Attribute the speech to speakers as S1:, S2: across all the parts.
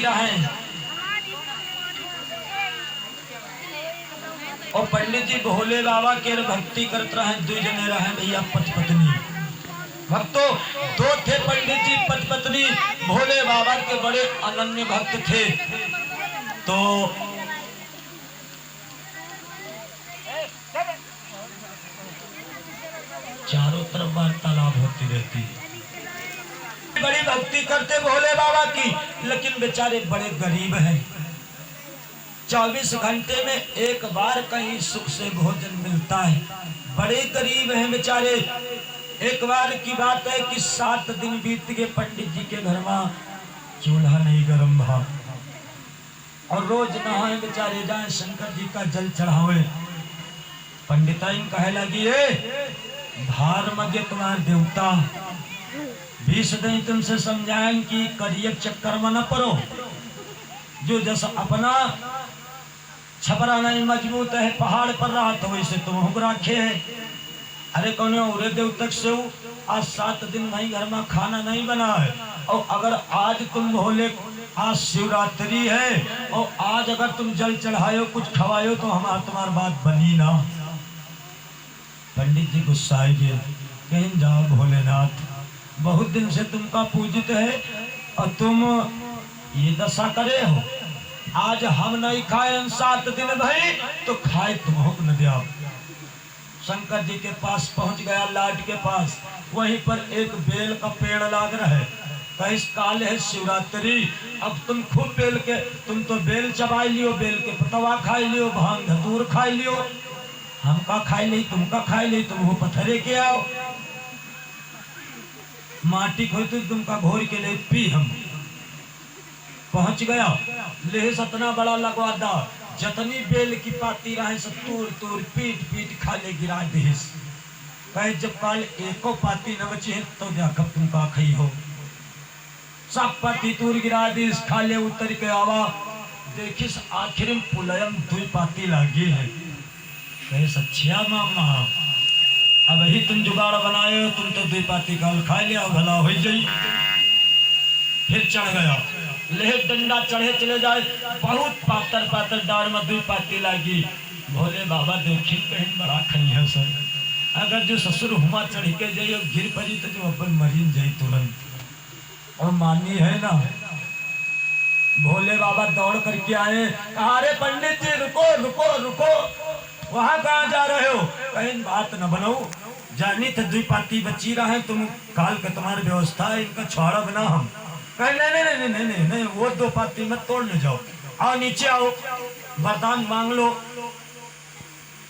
S1: रहे और पंडित जी भोले बाबा के भक्ति करते रहे। दो जने रहे भैया पति पत्नी भक्तों, दो थे पंडित जी पति पत्नी, भोले बाबा के बड़े अनन्य भक्त थे। तो चारों तरफ वार्तालाप होती रहती, बड़ी भक्ति करते भोले बाबा की, लेकिन बेचारे बड़े गरीब हैं। 24 घंटे में एक बार कहीं सुख से भोजन मिलता है, बड़े गरीब हैं बेचारे। एक बार की बात है कि 7 दिन बीत गए, पंडित जी के घर में चूल्हा नहीं गर्म भा, और रोज नहाए बेचारे जाए शंकर जी का जल चढ़ावे। पंडिताइन कहे लगी भार मगे तुम्हारे देवता 20 दिन तुमसे समझाएं कि करिए चक्कर में न पड़ो, जो जैसा अपना छपरा नहीं मजबूत है पहाड़ पर रहा तो वैसे तुम हुक्म रखे है। अरे कौन उरे देवतक से आज 7 दिन भाई घर में खाना नहीं बना है, और अगर आज तुम भोले आज शिवरात्रि है और आज अगर तुम जल चढ़ायो कुछ खवायो तो हमारा तुम्हारी बात बनी ना। पंडित जी गुस्साए गए, कहीं जाओ भोलेनाथ, बहुत दिन से तुमका पूजित है और तुम ये दशा करे हो। आज हम नहीं खाए 7 दिन भाई तो खाए तुम हुक्म दिया। शंकर जी के पास पहुंच गया, लाट के पास, वहीं पर एक बेल का पेड़ लाग रहा है। इस काल है शिवरात्रि, अब तुम खूब बेल के, तुम तो बेल चबाई लियो, बेल के पतवा खाई लियो, भांग धतूर खाई लियो, हमका खाई ली तुमका खाई ली, तुम वो पत्थरे के आओ, माटी खोई तुमका घोर के ले पी। हम पहुंच गया, ले सतना बड़ा लगवा दा, जतनी बेल की पाती रहे सब तूर तूर पीट पीट खा ले गिरा देस। कहे जब काल एको पाती न बचे तो जाकर तुम का खई हो, सब पाती तूर गिरा देस, खा ले उतर के आवा, देखिस आखिर में पुलयम 2 पाती लागी है। कहे सच्चिया मामा, अब ही तुम जुगाड़ बनाए हो, तुम तो 2 पाती काल खा लिया भला हो जाई। फिर चढ़ गया, ले डंडा चढ़े चले जाए, बहुत पातर पातर डार में 2 पाती लागी। भोले बाबा देखी कहीं बड़ा खई है सर, अगर जो ससुर हुआ चढ़ के जाइए गिर पड़ी तो जो अपन मरीन जाई तुरंत, और मानी है ना। भोले बाबा दौड़ करके आए, कहा रे पंडित जी रुको रुको रुको, वहां कहा जा रहे हो? कहीं बात न बनाओ, जानी तो 2 पाती बची रहे, तुम काल का तुम्हारी व्यवस्था है, इनका छोड़ा बना हम। कहे नहीं नहीं नहीं नहीं नहीं नहीं, वो 2 पाती मत तोड़ने जाओ, आओ नीचे आओ, वरदान मांग लो।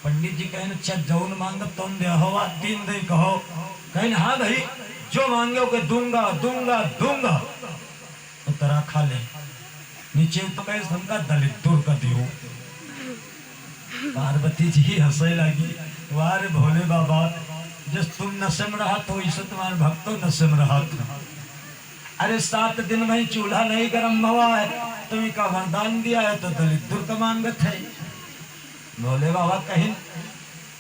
S1: पंडित जी कहें अच्छा जौन मांग तुम दे हवा 3 दे कहो। कहें हाँ भाई जो मांगे के दूंगा दूंगा दूंगा, तो तरह खा ले। नीचे तो कहे समझा दलित दूर कर दियो। पार्वती जी हंसे लगी, वारे भोले बाबा, जिस तुम नशे में रहा तो इसे तुम्हारे भक्तों नशे में रहा था। अरे 7 दिन में चूल्हा नहीं गर्म हुआ है, तुम्हें का वरदान दिया है तो दलित दूर का मांगत है। भोले बाबा कहीं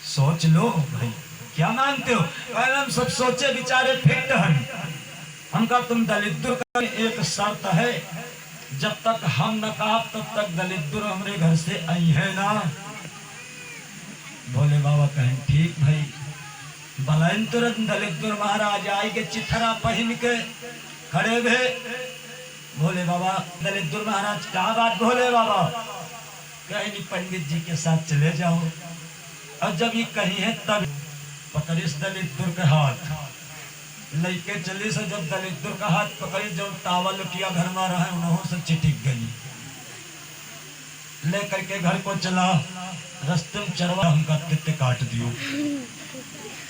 S1: सोच लो भाई क्या मांगते हो? हम सब सोचे बिचारे फिट हैं, हमका तुम दलित दूर का एक शर्त है, जब तक हम न कहा तब तक दलित दूर हमारे घर से आई है ना। भोले बाबा कहें ठीक भाई, बलन तुरंत दलित दूर महाराज आई के चिथरा पहन के खड़े हुए। भोले बाबा दलित दूर महाराज क्या बात भोले बाबा? कहीं पंडित जी के साथ चले जाओ, और जब ये कही है तब पकड़िस दलित दूर के हाथ लेके चली से, जब दलित दूर का हाथ पकड़ी, जो तावा लुटिया घर में रहे उन्होंने से चिटिक गई, ले करके घर को चला। रस्ते में चरवा हमका तित्ते काट दियो,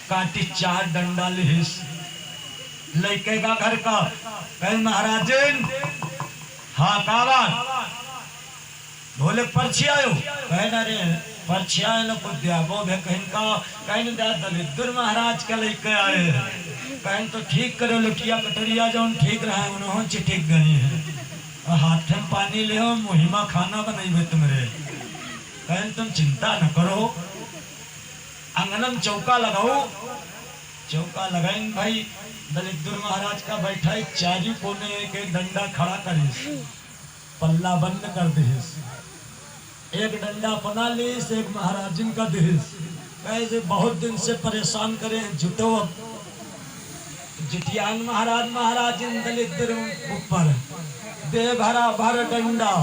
S1: काटी 4 डंडा लिहिस लेके गा घर का। कहे महाराजन हाँ कावा भोले पर्ची आयो? कहे ना रे पर्ची आए ना कुछ दिया वो भी कहीं का, कहीं दलित दूर महाराज का लेके आए, कहीं तो ठीक करे लुटिया कटरिया जो ठीक रहा है उन्होंने चिटिक गई है, और हाथ में पानी ले हो मुहिमा खाना बनाई तुमरे। कहीं तुम चिंता न करो, आंगनम चौका लगाओ, चौका लगाएंगे भाई। दलित दूर महाराज का बैठा है, चारी कोने एक डंडा खड़ा करे, पल्ला बंद कर दिस, एक डंडा अपना लीस, एक महाराज जी का दिस। कैसे बहुत दिन से परेशान करें जुटो जिटियान महाराज दलित ऊपर दे भरा भर डंडा।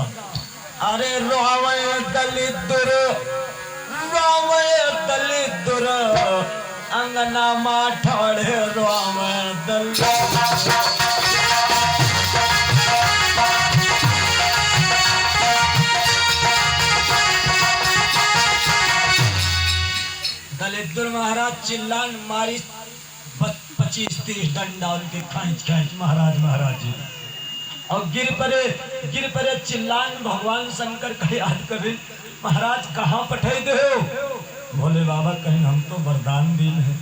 S1: अरे रोवे दलित अंगना माठोड़े रोवे दलित। दलित महाराज चिल्लान मारी 25-30 डंडा उनके खींच महाराज जी और गिर परे चिल्लान भगवान शंकर का याद करे। महाराज कहाँ पठाई दे हो? भोले बाबा कहीं हम तो वरदान दिन है,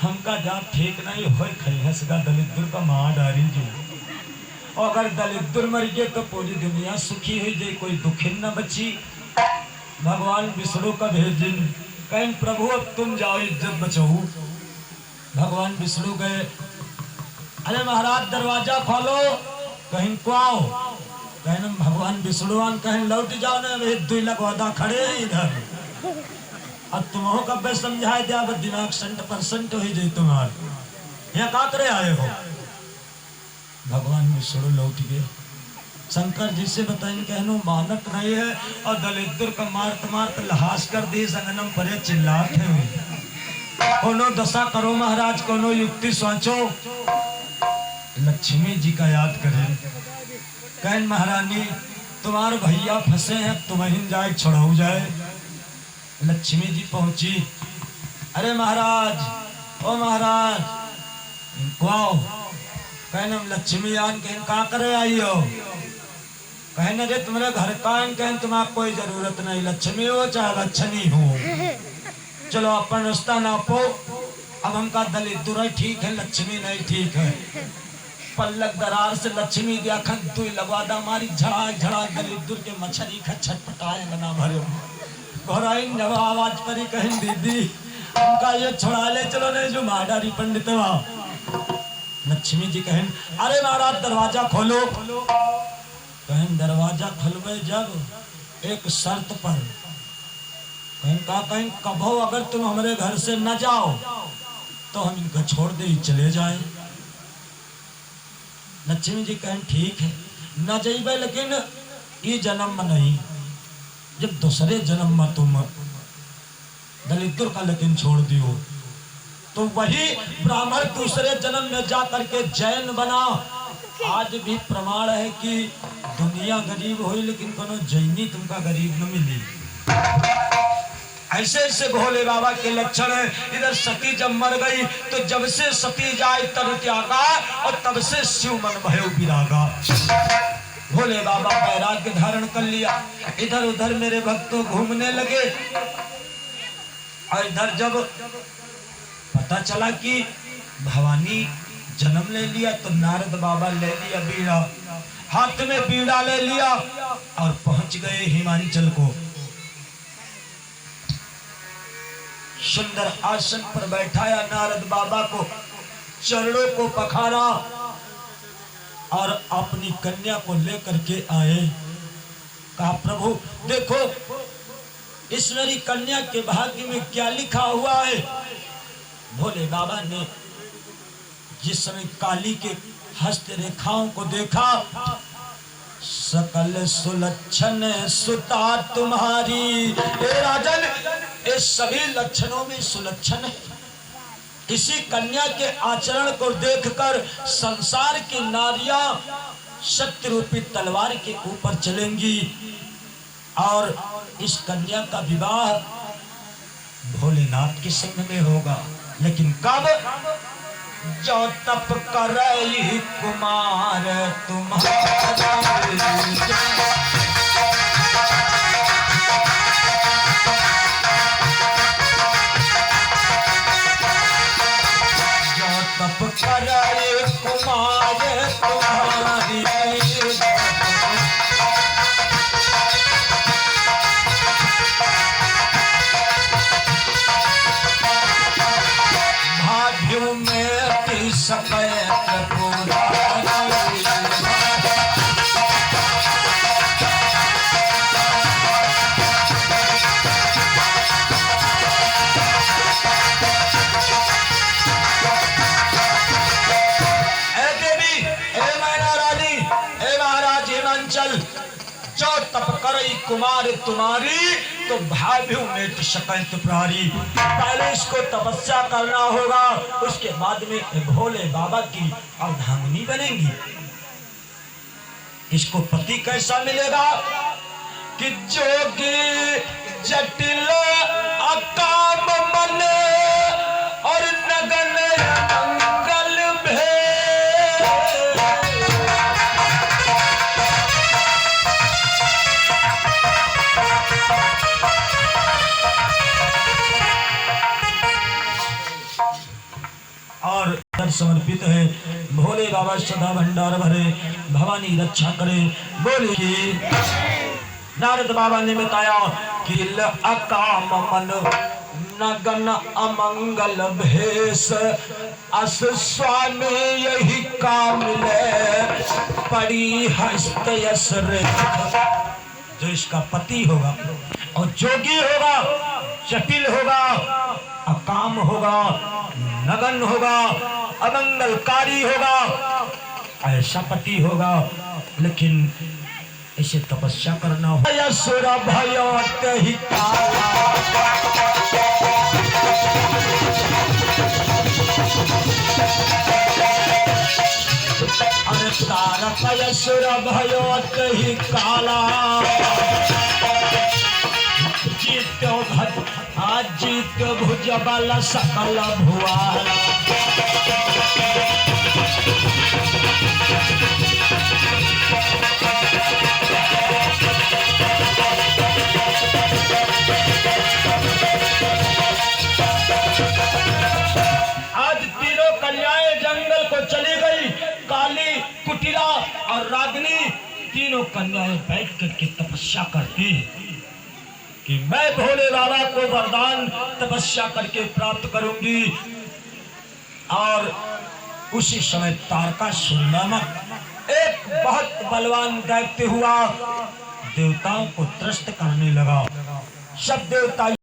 S1: हमका जा ठीक नहीं हो खैसगा दलित का माँ डारी जी। और अगर दलित मर गए तो पूरी दुनिया सुखी हुई जाए, कोई दुखिन न बची। भगवान विष्णु का भेजिन कहीं प्रभु अब तुम जाओ इज्जत बचाओ। भगवान विष्णु गए, अरे महाराज दरवाजा खोलो, कहीं को आओ, कहीं भगवान विष्णुवान कहीं लौट जाओ ना, वे 2 लाख वादा खड़े हैं इधर। अब तुमको कब समझाए दिया, दिमाग 100% हो जाए तुम्हारे, यहाँ का करे आए हो? भगवान विष्णु लौट गए। शंकर जी से बताएं कहनो मानक नहीं है और दलित का मारत लहास कर दी। संगनम परे चिल्लाते हुए कोनो दशा करो महाराज, कोनो युक्ति सोचो। लक्ष्मी जी का याद करें, कहन महारानी तुम्हारे भैया फंसे हैं, तुम्हें जाए छोड़ाऊ जाए। लक्ष्मी जी पहुंची, अरे महाराज ओ महाराज आओ। कहन लक्ष्मी आन कहें का करे आई हो? कहने रे तुम्हारे घर का कहें तुम्हारा कोई जरूरत नहीं, लक्ष्मी हो चाहे लक्ष्मी हो, चलो अपन रास्ता नापो। अब हमका दलित दूर ठीक है, लक्ष्मी नहीं ठीक है। पल्लक दरार से लक्ष्मी दिया खन तू लगवादा मारी झड़ा दलित दूर के मछली का छटपटाए बना भरे घोराइन जब आवाज परी कहें दीदी हमका ये छोड़ा ले चलो नहीं जो माडारी पंडित लक्ष्मी जी कहें अरे महाराज दरवाजा खोलो। कहें दरवाजा खुलवे जब एक शर्त पर। कहें कभो अगर तुम हमारे घर से न जाओ तो हम इनका छोड़ दे चले जाए। लक्ष्मी जी कहें ठीक है न जाइबे, लेकिन ये जन्म में नहीं, जब दूसरे जन्म में तुम दलित का लेकिन छोड़ दियो तो वही ब्राह्मण दूसरे जन्म में जा करके जैन बना। आज भी प्रमाण है कि दुनिया गरीब हुई लेकिन कोनो जैनी तुमका गरीब न मिली। ऐसे ऐसे भोले बाबा के लक्षण है। इधर सती जब मर गई तो जब से सती जाए तब त्यागा और तब से शिव मन भयो विरागा। भोले बाबा वैराग्य धारण कर लिया। इधर उधर मेरे भक्तों घूमने लगे और इधर जब पता चला कि भवानी जन्म ले लिया तो नारद बाबा ले लिया बीड़ा, हाथ में बीड़ा ले लिया और पहुंच गए हिमांचल को। सुंदर आसन पर बैठाया नारद बाबा को, चरणों को पखारा और अपनी कन्या को लेकर के आए। कहा प्रभु देखो इस मेरी कन्या के भाग्य में क्या लिखा हुआ है। भोले बाबा ने जिस समय काली के हस्त रेखाओं को देखा, सकल सुलक्षण सुता तुम्हारी। राजन इस सभी लक्षणों में सुलक्षण है। इसी कन्या के आचरण को देखकर संसार की नारियां सत्य रूपी तलवार के ऊपर चलेंगी और इस कन्या का विवाह भोलेनाथ के संग में होगा। लेकिन कब? जो तप करई कुमार तुम्हारा, जो तप करई कुमार तुम्हारी, भाभ्यू में सफेद पूरा चंचल, जो तप करई कुमार तुम्हारी, तो भाभी मेट सकैं तुप्रारी। पहले इसको तपस्या करना होगा, उसके बाद में भोले बाबा की अर्धांगिनी बनेंगी। इसको पति कैसा मिलेगा कि जोगी जटिल अकाम मन और नगन मंगल भेद। और समर्पित है भोले बाबा सदा भंडार भरे, भवानी रक्षा करे। बोले कि नारद बाबा ने बताया कि अकाम मन नगन अमंगल भेष, अस स्वामी यही काम ले पड़ी हस्त यश रेख। जो इसका पति होगा और जोगी होगा, जटिल होगा, अकाम होगा, नगन होगा, अमंगलकारी होगा, ऐसा पति होगा। लेकिन इसे तपस्या करना होगा। यसुर भयोत ही यसुर भयोत ही काला, जीत भुज बल सकल भुआला। आज तीनों कन्याएं जंगल को चली गई, काली, कुटिला और रागिनी। तीनों कन्याएं बैठ करके तपस्या करती कि मैं भोले बाबा को वरदान तपस्या करके प्राप्त करूंगी। और उसी समय तारकासुर नामक एक बहुत बलवान दैत्य हुआ, देवताओं को त्रस्त करने लगा। सब देवता